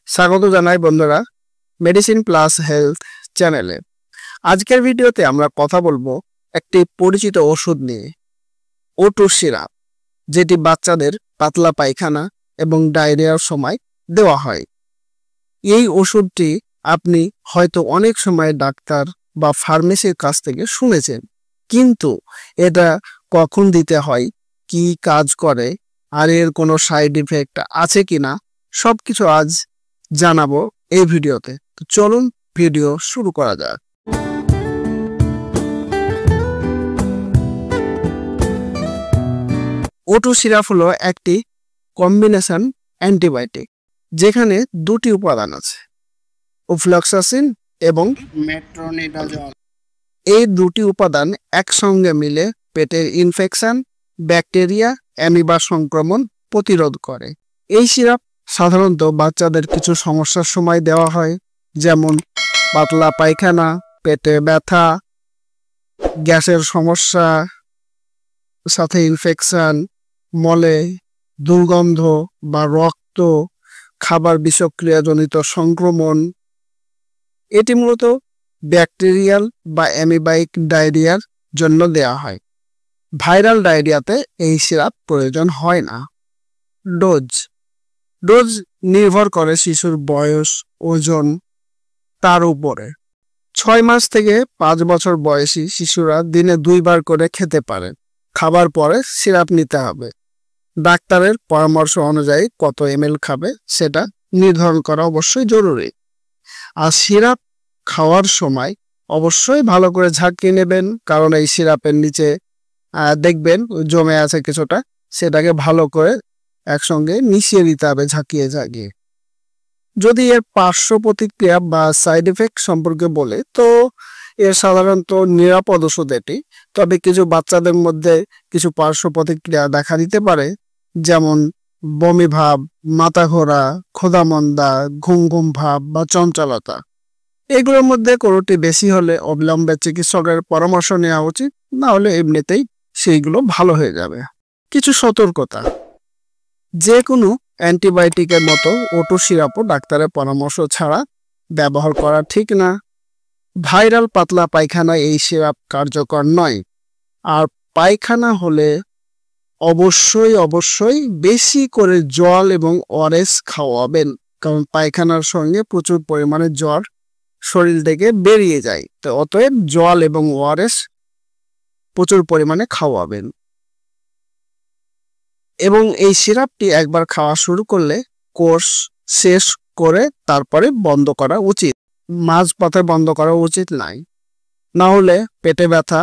স্বাগত জানাই বন্ধুরা মেডিসিন প্লাস হেলথ চ্যানেলে। আজকের ভিডিওতে আমরা কথা বলবো একটি পরিচিত ওষুধ নিয়ে, O2 সিরাপ, যেটি বাচ্চাদের পাতলা পায়খানা এবং ডায়রিয়ার সময় দেওয়া হয়। এই ওষুধটি আপনি হয়তো অনেক সময় ডাক্তার বা ফার্মেসির কাছ থেকে শুনেছেন, কিন্তু এটা কখন দিতে হয়, কি কাজ করে, আর এর কোনো সাইড ইফেক্ট আছে কিনা সবকিছু আজ জানাবো এই ভিডিওতে। তো চলুন ভিডিও শুরু করা যাক। O2 সিরাপ হলো একটি কম্বিনেশন অ্যান্টিবায়োটিক, যেখানে দুটি উপাদান আছে, অফ্লক্সাসিন এবং মেট্রোনিডাজল। এই দুটি উপাদান একসঙ্গে মিলে পেটের ইনফেকশন, ব্যাকটেরিয়া, অ্যামিবা সংক্রমণ প্রতিরোধ করে। এই সিরাপ সাধারণত বাচ্চাদের কিছু সমস্যার সময় দেওয়া হয়, যেমন পাতলা পায়খানা, পেটে ব্যথা, গ্যাসের সমস্যা, সাথে ইনফেকশন, মলে দুর্গন্ধ বা রক্ত, খাবার বিষক্রিয়াজনিত সংক্রমণ। এটি মূলত ব্যাকটেরিয়াল বা অ্যামিবাইক ডায়রিয়ার জন্য দেওয়া হয়। ভাইরাল ডায়রিয়াতে এই সিরাপ প্রয়োজন হয় না। ডোজ নির্ভর করে শিশুর বয়স, ওজন, তার উপরে। 6 মাস থেকে 5 বছর বয়সী শিশুরা দিনে 2 বার করে খেতে পারে। খাবার পরে সিরাপ নিতে হবে। ডাক্তারের পরামর্শ অনুযায়ী কত ml খাবে সেটা নির্ধারণ করা অবশ্যই জরুরি। আর সিরাপ খাওয়ার সময় অবশ্যই ভালো করে ঝাঁকিয়ে নেবেন, কারণ এই সিরাপের নিচে দেখবেন জমে আছে কিছুটা, সেটাকে ভালো করে একসঙ্গে মিশিয়ে দিতে হবে ঝাঁকিয়ে। যদি এর পার্শ্ব প্রতিক্রিয়া বা সাইড এফেক্ট সম্পর্কে বলে, তো এর সাধারণত নিরাপদ ওষুধ এটি, তবে কিছু বাচ্চাদের মধ্যে কিছু পার্শ্ব প্রতিক্রিয়া দেখা দিতে পারে, যেমন বমি ভাব, মাথা ঘোরা, ক্ষুধামন্দা, ঘুম ভাব বা চঞ্চলতা। এগুলোর মধ্যে কোনোটি বেশি হলে অবিলম্বে চিকিৎসকের পরামর্শ নেওয়া উচিত, না হলে এমনিতেই সেইগুলো ভালো হয়ে যাবে। কিছু সতর্কতা: যে কোনো অ্যান্টিবায়োটিকের মতো O2 সিরাপও ডাক্তারের পরামর্শ ছাড়া ব্যবহার করা ঠিক না। ভাইরাল পাতলা পায়খানায় এই সিরাপ কার্যকর নয়। আর পায়খানা হলে অবশ্যই বেশি করে জল এবং ORS খাওয়াবেন, কারণ পায়খানার সঙ্গে প্রচুর পরিমাণে জ্বর শরীর থেকে বেরিয়ে যায়। তো অতএব জল এবং ORS প্রচুর পরিমাণে খাওয়াবেন। এবং এই সিরাপটি একবার খাওয়া শুরু করলে কোর্স শেষ করে তারপরে বন্ধ করা উচিত, মাঝপথে বন্ধ করা উচিত নয়, না হলে পেটে ব্যথা,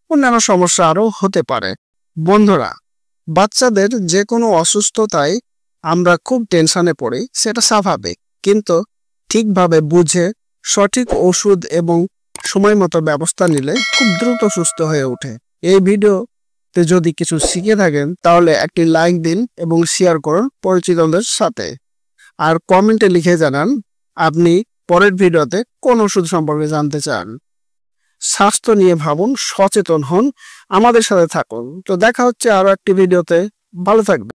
অন্যান্য সমস্যা আরও হতে পারে। বন্ধুরা, বাচ্চাদের যে কোনো অসুস্থতায় আমরা খুব টেনশনে পড়ি, সেটা স্বাভাবিক, কিন্তু ঠিকভাবে বুঝে সঠিক ওষুধ এবং সময় মতো ব্যবস্থা নিলে খুব দ্রুত সুস্থ হয়ে ওঠে। এই ভিডিওতে যদি কিছু শিখে থাকেন তাহলে একটি লাইক দিন এবং শেয়ার করুন পরিচিতদের সাথে। আর কমেন্টে লিখে জানান আপনি পরের ভিডিওতে কোন ওষুধ সম্পর্কে জানতে চান। স্বাস্থ্য নিয়ে ভাবুন, সচেতন হন, আমাদের সাথে থাকুন। তো দেখা হচ্ছে আরো একটি ভিডিওতে। ভালো থাকবেন।